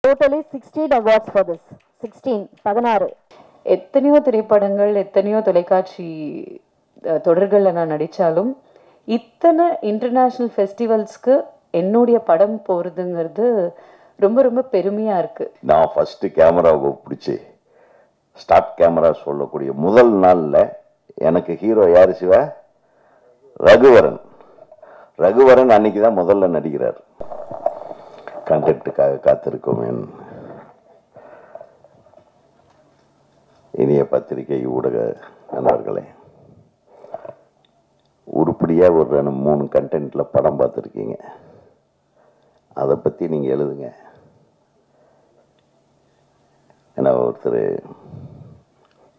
totally 16 awards for this. 16. எத்தனையோ திரைப்படங்கள் எத்தனையோ தொலைக்காட்சி தொடர்களில் நான் நடித்தாலும் இத்தனை இன்டர்நேஷ்னல் ஃபெஸ்டிவல்ஸ்க்கு என்னுடைய படம் போகிறதுங்கிறது ரொம்ப ரொம்ப பெருமையாக இருக்குது. நான் ஃபஸ்ட்டு கேமராவை பிடிச்சி ஸ்டார்ட் கேமரா சொல்லக்கூடிய முதல் நாளில் எனக்கு ஹீரோ யார் சிவா? ரகுவரன். ரகுவரன் அன்னைக்கு தான் முதல்ல நடிக்கிறார். கண்டென்ட்டுக்காக காத்திருக்கோம் என் இனிய பத்திரிகை ஊடக நண்பர்களே, உருப்படியாக ஒரு 3 கண்டென்ட்டில் படம் பார்த்துருக்கீங்க. அதை பற்றி நீங்கள் எழுதுங்க. ஏன்னா ஒருத்தர்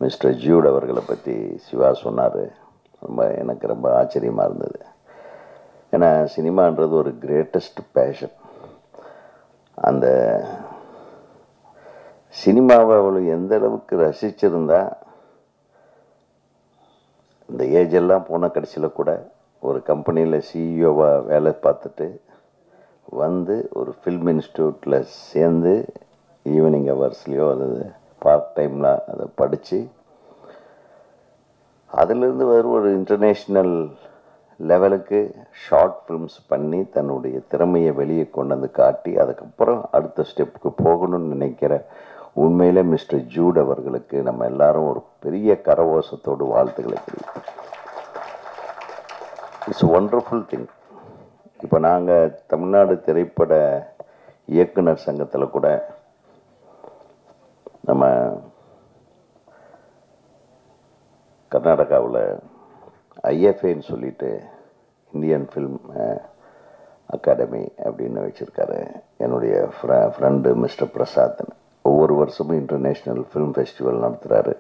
மிஸ்டர் ஜூட் அவர்களை பற்றி சிவா சொன்னார். எனக்கு ரொம்ப ஆச்சரியமாக இருந்தது. ஏன்னா சினிமான்றது ஒரு கிரேட்டஸ்ட் பேஷன். அந்த சினிமாவை அவளை எந்த அளவுக்கு ரசிச்சிருந்தா இந்த ஏஜெல்லாம் போன கடைசியில் கூட ஒரு கம்பெனியில் சிஇஓவாக வேலை பார்த்துட்டு வந்து ஒரு ஃபில்ம் இன்ஸ்டியூட்டில் சேர்ந்து ஈவினிங் ஹவர்ஸ்லேயோ அது பார்ட் டைமில் அதை படித்து அதிலிருந்து ஒரு இன்டர்நேஷ்னல் லெவலுக்கு ஷார்ட் ஃபிலிம்ஸ் பண்ணி தன்னுடைய திறமையை வெளியே கொண்டு வந்து காட்டி அதுக்கப்புறம் அடுத்த ஸ்டெப்புக்கு போகணும்னு நினைக்கிற உண்மையிலே மிஸ்டர் ஜூட் அவர்களுக்கு நம்ம எல்லாரும் ஒரு பெரிய கரவோசத்தோடு வாழ்த்துக்களை தெரிவிக்கிறோம். It's wonderful thing. இப்போ நாங்கள் தமிழ்நாடு திரைப்பட இயக்குனர் சங்கத்தில் கூட நம்ம கர்நாடகாவில் ஐஎஃப்ஏன்னு சொல்லிட்டு இந்தியன் ஃபில்ம் அகாடமி அப்படின்னு வச்சுருக்காரு. என்னுடைய ஃப்ரெண்டு மிஸ்டர் பிரசாத் ஒவ்வொரு வருஷமும் இன்டர்நேஷ்னல் ஃபிலிம் ஃபெஸ்டிவல் நடத்துகிறாரு.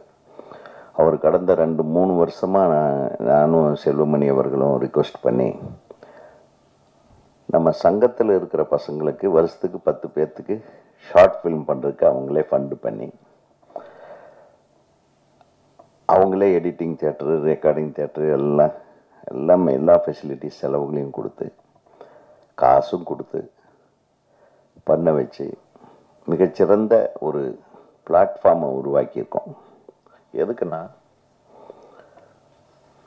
அவர் கடந்த 2-3 வருஷமாக நானும் செல்வமணி அவர்களும் ரிக்வெஸ்ட் பண்ணி நம்ம சங்கத்தில் இருக்கிற பசங்களுக்கு வருஷத்துக்கு 10 பேர்த்துக்கு ஷார்ட் ஃபிலிம் பண்ணுறதுக்கு அவங்களே ஃபண்டு பண்ணி அவங்களே எடிட்டிங் தியேட்டரு, ரெக்கார்டிங் தியேட்டரு எல்லாமே எல்லா ஃபெசிலிட்டிஸ் செலவுகளையும் கொடுத்து காசும் கொடுத்து பண்ண வச்சு மிகச்சிறந்த ஒரு பிளாட்ஃபார்மை உருவாக்கியிருக்கோம். எதுக்குன்னா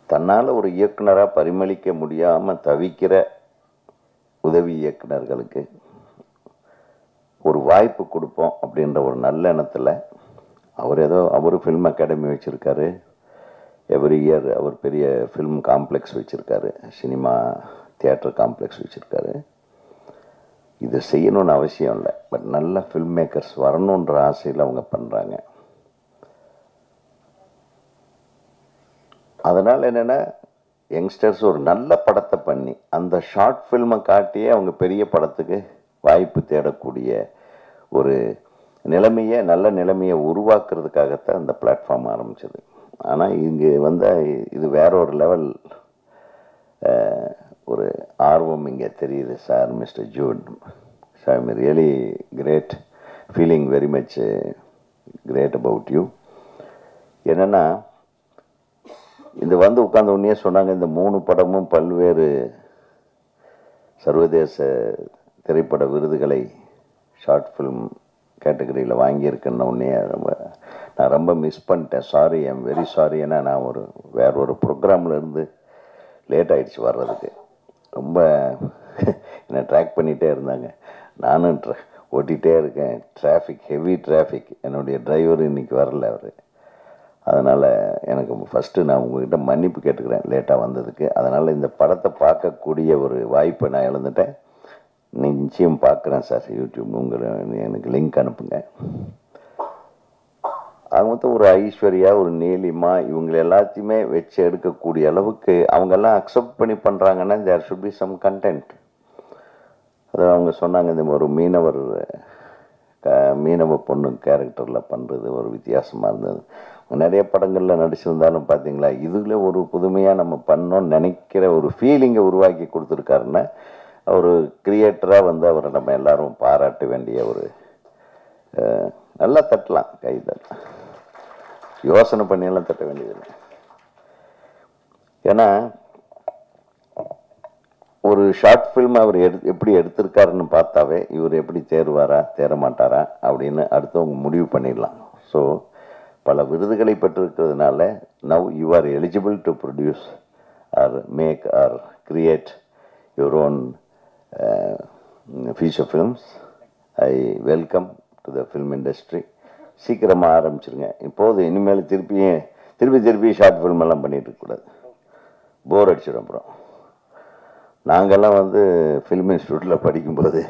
தன்னால் ஒரு இயக்குனராக பரிமளிக்க முடியாமல் தவிக்கிற உதவி இயக்குனர்களுக்கு ஒரு வாய்ப்பு கொடுப்போம் அப்படின்ற ஒரு நல்ல எண்ணத்தில் அவர் ஃபில்ம் அகாடமி வச்சுருக்காரு. எவ்ரி இயர் அவர் பெரிய ஃபில்ம் காம்ப்ளெக்ஸ் வச்சுருக்காரு, சினிமா தியேட்டர் காம்ப்ளெக்ஸ் வச்சுருக்காரு. இது செய்யணும்னு அவசியம் இல்லை, பட் நல்ல ஃபில்ம் மேக்கர்ஸ் வரணுன்ற ஆசையில் அவங்க பண்ணுறாங்க. அதனால் என்னென்னா யங்ஸ்டர்ஸ் ஒரு நல்ல படத்தை பண்ணி அந்த ஷார்ட் ஃபில்மை காட்டியே அவங்க பெரிய படத்துக்கு வாய்ப்பு தேடக்கூடிய ஒரு நல்ல நிலைமையை உருவாக்குறதுக்காகத்தான் அந்த பிளாட்ஃபார்ம் ஆரம்பிச்சது. ஆனால் இங்கே இது வேற ஒரு லெவல் ஒரு ஆர்வம் இங்கே தெரியுது sir. Mister Jude sir, I really great, feeling very much great about you. என்னென்னா இது உட்கார்ந்த உடனே சொன்னாங்க, இந்த 3 படமும் பல்வேறு சர்வதேச திரைப்பட விருதுகளை ஷார்ட் ஃபிலிம் கேட்டகரியில் வாங்கியிருக்கேன்னு உடனே நான் ரொம்ப மிஸ் பண்ணிட்டேன். Sorry, I'm very sorry. ஏன்னா நான் வேற ஒரு ப்ரோக்ராமில் இருந்து லேட் ஆகிடுச்சு வர்றதுக்கு. ரொம்ப என்னை ட்ராக் பண்ணிகிட்டே இருந்தாங்க. நானும் ஓட்டிகிட்டே இருக்கேன். Heavy traffic. என்னுடைய டிரைவர் இன்றைக்கி வரல அவர். அதனால் எனக்கு ஃபஸ்ட்டு நான் உங்கள்கிட்ட மன்னிப்பு கேட்டுக்கிறேன் லேட்டாக வந்ததுக்கு. அதனால் இந்த படத்தை பார்க்கக்கூடிய ஒரு வாய்ப்பை நான் இழந்துட்டேன். நிச்சயம் பார்க்குறேன் சார் யூடியூப். எனக்கு லிங்க் அனுப்புங்க. அவங்க மொத்தம் ஒரு ஐஸ்வர்யா, ஒரு நீலிமா, இவங்க எல்லாத்தையுமே வச்சு எடுக்கக்கூடிய அளவுக்கு அவங்கெல்லாம் அக்செப்ட் பண்ணி பண்ணுறாங்கன்னா there should be some content. அது அவங்க சொன்னாங்க, இந்த ஒரு மீனவ பொண்ணு கேரக்டரில் பண்ணுறது ஒரு வித்தியாசமாக இருந்தது. நிறைய படங்களில் நடிச்சிருந்தாலும் பார்த்தீங்களா, இதில் ஒரு புதுமையாக நம்ம பண்ணோன்னு நினைக்கிற ஒரு ஃபீலிங்கை உருவாக்கி கொடுத்துருக்காருன்னா ஒரு கிரியேட்டராக அவரை நம்ம எல்லாரும் பாராட்ட வேண்டிய ஒரு நல்லா தட்டலாம், கை தட்டலாம், யோசனை பண்ணியெல்லாம் தட்ட வேண்டியதில்லை. ஏன்னா ஒரு ஷார்ட் ஃபில்ம் அவர் எப்படி எடுத்திருக்காருன்னு பார்த்தாவே இவர் எப்படி தேர்வாரா தேர மாட்டாரா அப்படின்னு அடுத்தவங்க முடிவு பண்ணிடலாம். ஸோ பல விருதுகளை பெற்றிருக்கிறதுனால now you are eligible to produce or make or create your own feature films. I welcome to the film industry. சீக்கிரமாக ஆரம்பிச்சிருங்க. இப்போது இனிமேல் திருப்பி ஷார்ட் ஃபில்ம் எல்லாம் பண்ணிட்டு இருக்கக்கூடாது, போர் அடிச்சிடும். அப்புறம் நாங்கள்லாம் ஃபில்ம் இன்ஸ்டியூட்டில் படிக்கும்போது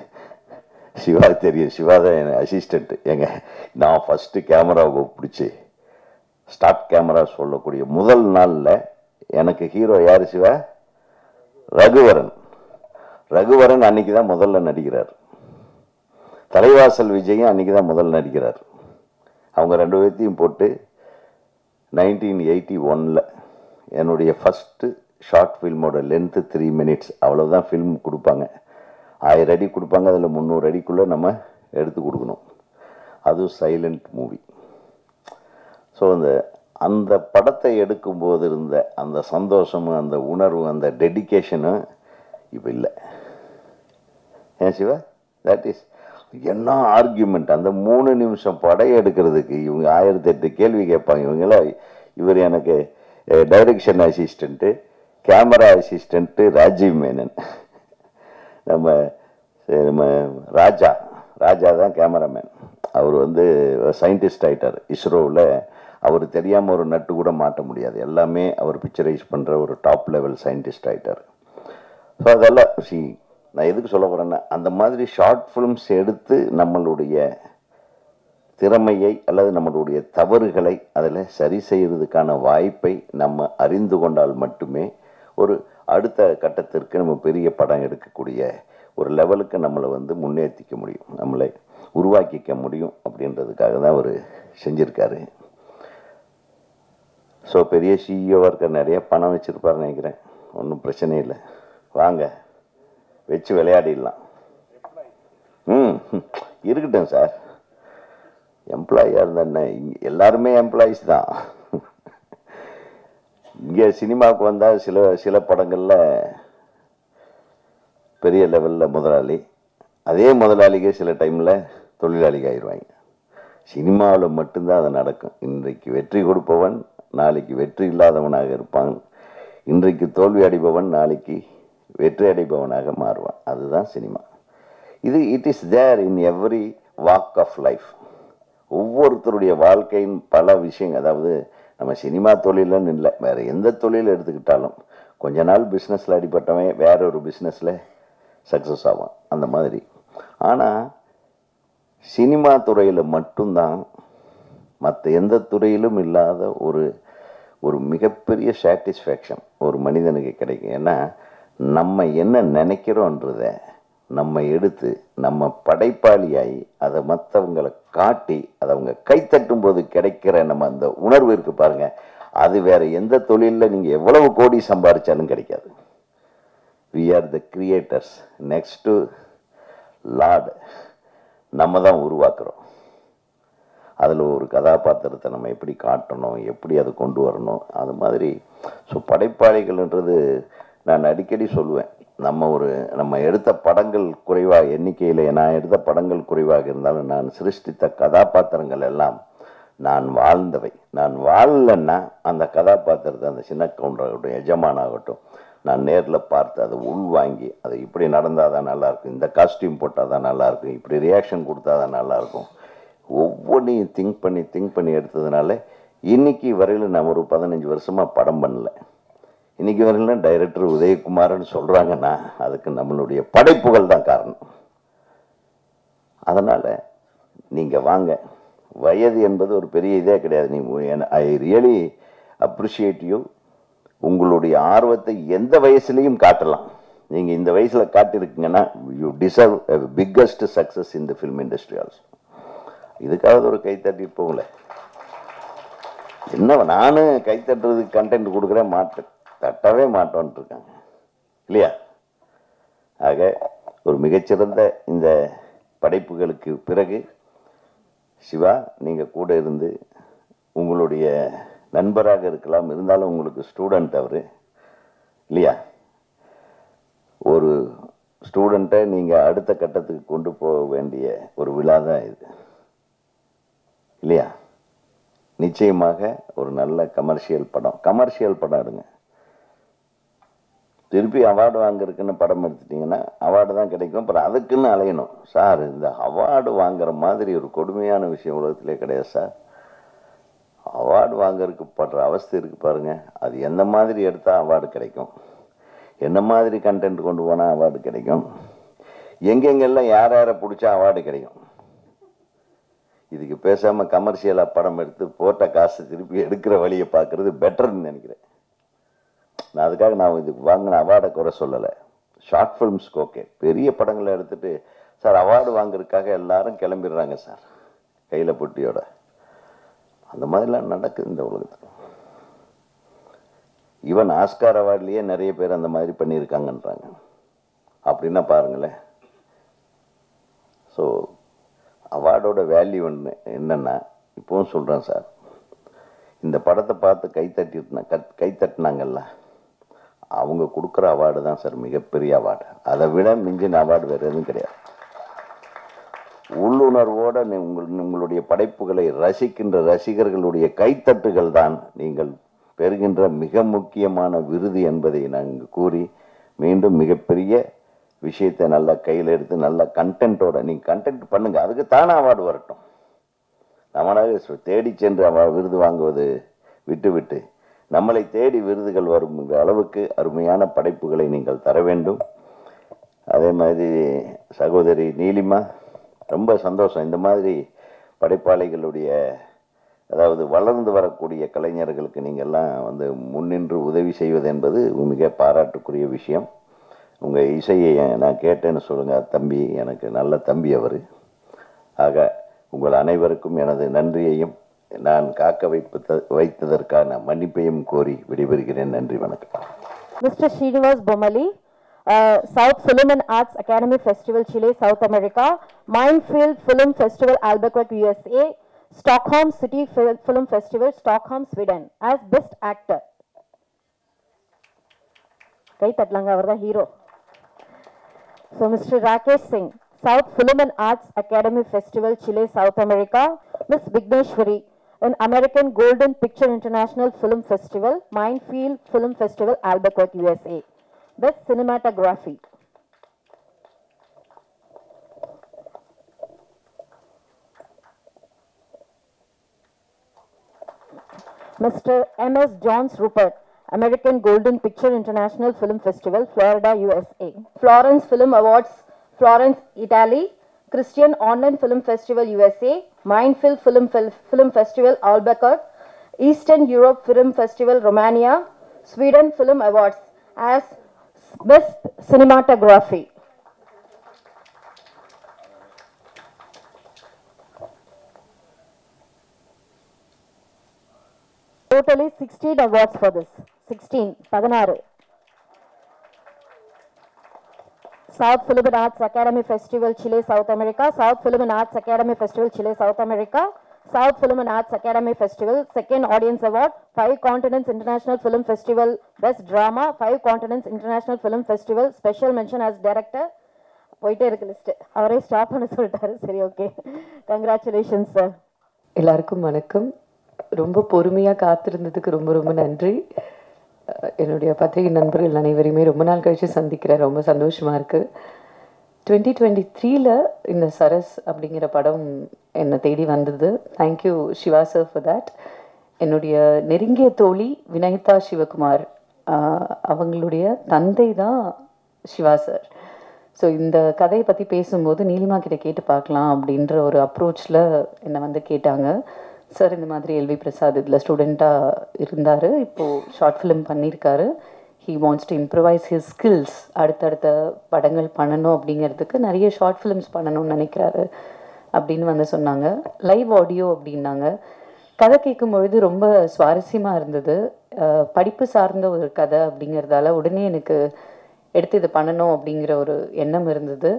சிவா தெரியும், சிவா தான் என் அசிஸ்டண்ட்டு. நான் ஃபஸ்ட்டு கேமராவை பிடிச்சி ஸ்டார்ட் கேமரா சொல்லக்கூடிய முதல் நாளில் எனக்கு ஹீரோ யார்? சிவா. ரகுவரன் அன்னைக்கு தான் முதல்ல நடிக்கிறார். தலைவாசல் விஜயும் அன்னைக்கு தான் முதல்ல நடிக்கிறார். அவங்க 2 பேர்த்தையும் போட்டு 1981 என்னுடைய ஃபஸ்ட்டு ஷார்ட் ஃபில்மோட லென்த்து 3 minutes. அவ்வளோதான் ஃபில்ம் கொடுப்பாங்க. 1000 அடி கொடுப்பாங்க, அதில் 300 அடிக்குள்ளே நம்ம எடுத்து கொடுக்கணும். அதுவும் சைலண்ட் மூவி. ஸோ அந்த படத்தை எடுக்கும்போது இருந்த அந்த சந்தோஷமும் அந்த உணர்வும் அந்த டெடிக்கேஷனும் இப்போ இல்லை. ஏன் சிவா? தட் இஸ் என்ன ஆர்கியூமெண்ட். அந்த 3 நிமிஷம் படம் எடுக்கிறதுக்கு இவங்க 1008 கேள்வி கேட்பாங்க. இவர் எனக்கு direction assistant, camera assistant Rajiv Menon. நம்ம ராஜா தான் கேமராமேன். அவர் சயின்டிஸ்ட் ஆகிட்டார் இஸ்ரோவில். அவர் தெரியாமல் ஒரு நட்டு கூட மாட்ட முடியாது. எல்லாமே அவர் பிக்சரைஸ் பண்ணுற ஒரு டாப் லெவல் சயின்டிஸ்ட் ஆகிட்டார். ஸோ அதெல்லாம் நான் எதுக்கு சொல்ல போகிறேன்னா, அந்த மாதிரி ஷார்ட் ஃபிலிம்ஸ் எடுத்து நம்மளுடைய திறமையை அல்லது நம்மளுடைய தவறுகளை அதில் சரி செய்கிறதுக்கான வாய்ப்பை நம்ம அறிந்து கொண்டால் மட்டுமே ஒரு அடுத்த கட்டத்திற்கு நம்ம பெரிய படம் எடுக்கக்கூடிய ஒரு லெவலுக்கு நம்மளை முன்னேற்றிக்க முடியும், நம்மளை உருவாக்கிக்க முடியும். அப்படின்றதுக்காக தான் அவர் செஞ்சுருக்காரு. ஸோ பெரிய சிஇஓவாக இருக்க, நிறைய பணம் வச்சுருப்பாருன்னு நினைக்கிறேன். ஒன்றும் பிரச்சனை இல்லை, வாங்க வச்சு விளையாடிடலாம். இருக்கட்டும் சார். எம்ப்ளாயியாக இருந்தா எல்லாருமே எம்ப்ளாயிஸ் தான். இங்கே சினிமாவுக்கு வந்தால் சில படங்களில் பெரிய லெவலில் முதலாளி, அதே முதலாளிக்கு சில டைமில் தொழிலாளிகள் ஆயிடுவாங்க. சினிமாவில் மட்டும்தான் அது நடக்கும். இன்றைக்கு வெற்றி கொடுப்பவன் நாளைக்கு வெற்றி இல்லாதவனாக இருப்பான். இன்றைக்கு தோல்வி அடைபவன் நாளைக்கு வெற்றி அடைபவனாக மாறுவான். அதுதான் cinema. It is there in every walk of life. ஒவ்வொருத்தருடைய வாழ்க்கையின் பல விஷயங்கள், அதாவது நம்ம சினிமா தொழிலன்னு இல்லை, வேறு எந்த தொழில் எடுத்துக்கிட்டாலும் கொஞ்ச நாள் பிஸ்னஸில் அடிபட்டவன் வேற ஒரு பிஸ்னஸில் சக்ஸஸ் ஆவான், அந்த மாதிரி. ஆனால் சினிமா துறையில் மட்டும்தான் மற்ற எந்த துறையிலும் இல்லாத ஒரு மிகப்பெரிய சாட்டிஸ்ஃபேக்ஷன் ஒரு மனிதனுக்கு கிடைக்கும். ஏன்னா நம்ம என்ன நினைக்கிறோன்றத நம்ம எடுத்து நம்ம படைப்பாளியாகி அதை மற்றவங்களை காட்டி அதை அவங்க கைத்தட்டும் போது கிடைக்கிற நம்ம அந்த உணர்வு இருக்கு பாருங்க, அது வேற எந்த தொழிலில் நீங்கள் எவ்வளவு கோடி சம்பாதிச்சாலும் கிடைக்காது. We are the creators. Next to Lord. நம்ம தான் உருவாக்குறோம். அதில் ஒரு கதாபாத்திரத்தை நம்ம எப்படி காட்டணும், எப்படி அதை கொண்டு வரணும், அது மாதிரி. ஸோ படைப்பாளிகள்ன்றது நான் அடிக்கடி சொல்லுவேன். நம்ம எடுத்த படங்கள் குறைவாக எண்ணிக்கையில், நான் எடுத்த படங்கள் குறைவாக இருந்தாலும் நான் சிருஷ்டித்த கதாபாத்திரங்கள் எல்லாம் நான் வாழ்ந்தவை. நான் வாழலைன்னா அந்த கதாபாத்திரத்தை, அந்த சின்ன கவுண்டராகட்டும் எஜமானாகட்டும், நான் நேரில் பார்த்து அதை உள்வாங்கி அதை இப்படி நடந்தால் தான் நல்லாயிருக்கும், இந்த காஸ்டியூம் போட்டால் தான் நல்லாயிருக்கும், இப்படி ரியாக்ஷன் கொடுத்தா தான் நல்லாயிருக்கும், ஒவ்வொன்றையும் திங்க் பண்ணி எடுத்ததுனால இன்னைக்கு வரையில் நான் ஒரு 15 வருஷமாக படம் பண்ணல. இன்னைக்கு வரையிலும் டைரக்டர் உதயகுமார்னு சொல்கிறாங்கன்னா அதுக்கு நம்மளுடைய படைப்புகள் தான் காரணம். அதனால் நீங்கள் வாங்க. வயது என்பது ஒரு பெரிய இதே கிடையாது. I really appreciate you. உங்களுடைய ஆர்வத்தை எந்த வயசுலையும் காட்டலாம். நீங்கள் இந்த வயசில் காட்டியிருக்கீங்கன்னா you deserve a biggest success in the film industry also. இதுக்காக ஒரு கைத்தட்டி போகல. என்ன நானும் கைத்தட்டுறதுக்கு கண்டென்ட் கொடுக்குறேன், தட்டவே மாட்டோன்ட்டு இருக்காங்க இல்லையா? ஆக ஒரு மிகச்சிறந்த இந்த படைப்புகளுக்கு பிறகு சிவா நீங்கள் கூட இருந்து உங்களுடைய நண்பராக இருக்கலாம், இருந்தாலும் உங்களுக்கு ஸ்டூடெண்ட் அவர் இல்லையா? ஒரு ஸ்டூடெண்ட்டை நீங்கள் அடுத்த கட்டத்துக்கு கொண்டு போக வேண்டிய ஒரு விழா தான் இது இல்லையா? நிச்சயமாக ஒரு நல்ல கமர்ஷியல் படம் எடுங்க. திருப்பி அவார்டு வாங்குறதுக்குன்னு படம் எடுத்துட்டிங்கன்னா அவார்டு தான் கிடைக்கும். அப்புறம் அதுக்குன்னு அலையணும். சார், இந்த அவார்டு வாங்குற மாதிரி ஒரு கொடுமையான விஷயம் உலகத்திலே கிடையாது சார். அவார்டு வாங்குறதுக்கு படுற அவஸ்தை இருக்குது பாருங்கள். அது எந்த மாதிரி எடுத்தால் அவார்டு கிடைக்கும், என்ன மாதிரி கண்டென்ட் கொண்டு போனால் அவார்டு கிடைக்கும், எங்கெங்கெல்லாம் யாரை பிடிச்சா அவார்டு கிடைக்கும். இதுக்கு பேசாமல் கமர்ஷியலாக படம் எடுத்து போட்ட காசு திருப்பி எடுக்கிற வழியை பார்க்குறது பெட்டர்ன்னு நினைக்கிறேன். அதுக்காக நான் இதுக்கு வாங்கின அவார்டை குறை சொல்லலை. ஷார்ட் ஃபிலிம்ஸ்க்கு ஓகே. பெரிய படங்களை எடுத்துகிட்டு சார் அவார்டு வாங்குறதுக்காக எல்லாரும் கிளம்பிடுறாங்க சார் கையில் பொட்டியோட. அந்த மாதிரிலாம் நடக்குது இந்த உலகத்தில். ஈவன் ஆஸ்கார் அவார்ட்லேயே நிறைய பேர் அந்த மாதிரி பண்ணியிருக்காங்கன்றாங்க. அப்படின்னா பாருங்களேன். ஸோ அவார்டோட வேல்யூ என்னென்னா, இப்போவும் சொல்கிறேன் சார், இந்த படத்தை பார்த்து கைத்தட்டினாங்கல்ல, அவங்க கொடுக்குற அவார்டு தான் சார் மிகப்பெரிய அவார்டு. அதை விட மிஞ்சின அவார்டு வேறு எதுவும் கிடையாது. உள்ளுணர்வோடு உங்களுடைய படைப்புகளை ரசிக்கின்ற ரசிகர்களுடைய கைத்தட்டுகள் தான் நீங்கள் பெறுகின்ற மிக முக்கியமான விருது என்பதை நாங்கள் கூறி, மீண்டும் மிகப்பெரிய விஷயத்தை நல்லா கையில் எடுத்து நல்ல கண்டென்ட்டோட நீங்கள் கண்டென்ட் பண்ணுங்க. அதுக்கு தானே அவார்டு வரட்டும். நம்மளாக தேடி சென்று விருது வாங்குவது விட்டு நம்மளை தேடி விருதுகள் வரும் அளவுக்கு அருமையான படைப்புகளை நீங்கள் தர வேண்டும். அதே மாதிரி சகோதரி நீலிமா, ரொம்ப சந்தோஷம். இந்த மாதிரி படைப்பாளிகளுடைய, அதாவது வளர்ந்து வரக்கூடிய கலைஞர்களுக்கு நீங்கள்லாம் முன்னின்று உதவி செய்வது என்பது மிக பாராட்டுக்குரிய விஷயம். உங்கள் இசையை நான் கேட்டேன்னு சொல்லுங்கள். தம்பி, எனக்கு நல்ல தம்பி அவர். ஆக உங்கள் அனைவருக்கும் எனது நன்றியையும் நான் காக்க வைத்ததற்கான மன்னிப்பையும் கோரி விடைபெறுகிறேன். நன்றி, வணக்கம். Mr. Srinivas Bomali, South Film and Arts Academy Festival, Chile, South America, Minefield Film Festival, Albuquerque, USA, Stockholm City Film Festival, Stockholm, Sweden, as Best Actor. Kai tatlanga avarda hero. So Mr. Rakesh Singh, South Film and Arts Academy Festival, Chile, South America, Miss Vigneshwari, an American Golden Picture International Film Festival, Minefield Film Festival, Albuquerque, USA, Best Cinematography. Mr. M.S. Johns Rupert, American Golden Picture International Film Festival, Florida, USA. Florence Film Awards, Florence, Italy. Christian Online Film Festival, USA. Minefield Film Festival, Albuquerque. Eastern Europe Film Festival, Romania. Sweden Film Awards as Best Cinematography. Totally 16 awards for this. 16. South Film and Arts Academy Festival, Chile, South America. South Film and Arts Academy Festival, Chile, South America. South Film and Arts Academy Festival, second Audience Award. 5 Continents International Film Festival, Best Drama. 5 Continents International Film Festival, Special Mention as Director. போயிட்டே இருக்கு list. அவரே stop பண்ண சொல்லிட்டாரு. சரி, okay. Congratulations sir. எல்லாருக்கும் வணக்கம். ரொம்ப பொறுமையாக காத்திருந்ததுக்கு ரொம்ப ரொம்ப நன்றி. என்னுடைய பத்திரிகை நண்பர்கள் அனைவரையுமே ரொம்ப நாள் கழித்து சந்திக்கிறேன். ரொம்ப சந்தோஷமாக இருக்குது. 2023 இந்த சரஸ் அப்படிங்கிற படம் என்னை தேடி வந்தது. Thank you Siva sir for that. என்னுடைய நெருங்கிய தோழி வினயதா சிவகுமார், அவங்களுடைய தந்தை தான் சிவா சார். ஸோ இந்த கதையை பற்றி பேசும்போது நீலிமா கிட்ட கேட்டு பார்க்கலாம் அப்படின்ற ஒரு அப்ரோச்சில் என்னை கேட்டாங்க. சார், இந்த மாதிரி எல்வி பிரசாத் இதில் ஸ்டூடெண்ட்டாக இருந்தார், இப்போது ஷார்ட் ஃபிலிம் பண்ணியிருக்காரு. He wants to improvise his skills, அடுத்தடுத்த படங்கள் பண்ணணும் அப்படிங்கிறதுக்கு நிறைய ஷார்ட் ஃபிலிம்ஸ் பண்ணணும்னு நினைக்கிறாரு அப்படின்னு சொன்னாங்க. லைவ் ஆடியோ அப்படின்னாங்க. கதை கேட்கும் பொழுது ரொம்ப சுவாரஸ்யமாக இருந்தது. படிப்பு சார்ந்த ஒரு கதை அப்படிங்கிறதால உடனே எனக்கு எடுத்து இதை பண்ணணும் அப்படிங்கிற ஒரு எண்ணம் இருந்தது.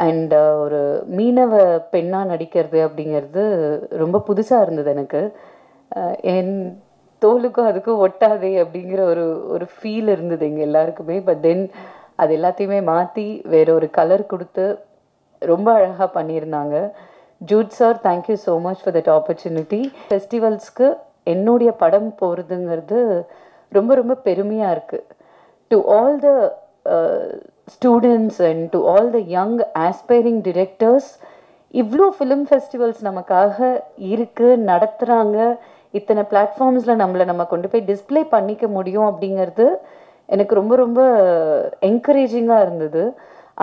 அண்ட் ஒரு மீனவ பெண்ணாக நடிக்கிறது அப்படிங்கிறது ரொம்ப புதுசாக இருந்தது எனக்கு. என் தோலுக்கும் அதுக்கும் ஒட்டாதே அப்படிங்கிற ஒரு ஃபீல் இருந்தது எங்கள் எல்லாருக்குமே. பட் தென் அது எல்லாத்தையுமே மாற்றி வேற ஒரு கலர் கொடுத்து ரொம்ப அழகாக பண்ணியிருந்தாங்க. Jude sir, thank you so much for that opportunity. ஃபெஸ்டிவல்ஸ்க்கு என்னுடைய படம் போகிறதுங்கிறது ரொம்ப ரொம்ப பெருமையாக இருக்குது. To all the students and to all the young aspiring directors, இவ்வளோ ஃபிலிம் ஃபெஸ்டிவல்ஸ் நமக்காக இருக்குது, நடத்துகிறாங்க, இத்தனை பிளாட்ஃபார்ம்ஸில் நம்ம கொண்டு போய் டிஸ்பிளே பண்ணிக்க முடியும் அப்படிங்கிறது எனக்கு ரொம்ப ரொம்ப என்கரேஜிங்காக இருந்தது.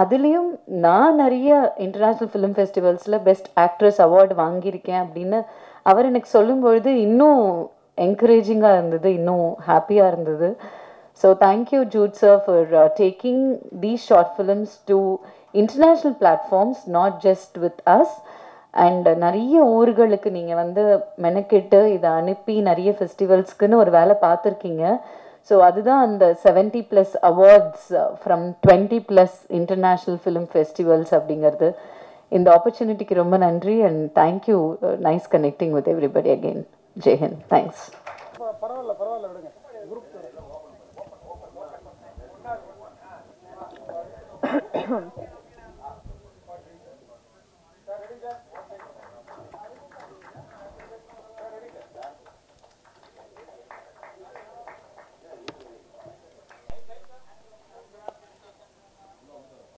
அதுலேயும் நான் நிறைய இன்டர்நேஷ்னல் ஃபிலிம் ஃபெஸ்டிவல்ஸில் பெஸ்ட் ஆக்ட்ரஸ் அவார்டு வாங்கியிருக்கேன் அப்படின்னு அவர் எனக்கு சொல்லும்பொழுது இன்னும் என்கரேஜிங்காக இருந்தது, இன்னும் ஹாப்பியாக இருந்தது. So thank you Jude sir for taking these short films to international platforms, not just with us. And நிறைய ஊர்களுக்கு நீங்கள் வந்து மெனக்கெட்டு இதை அனுப்பி நிறைய ஃபெஸ்டிவல்ஸ்க்குன்னு ஒரு வேலை பார்த்துருக்கீங்க. ஸோ அதுதான் அந்த 70+ awards from 20+ international film festivals அப்படிங்கிறது. இந்த ஆப்பர்ச்சுனிட்டிக்கு ரொம்ப நன்றி and thank you. Nice connecting with everybody again. ஜெய்ஹிந்த். தேங்க்ஸ். பரவாயில்ல விடுங்க.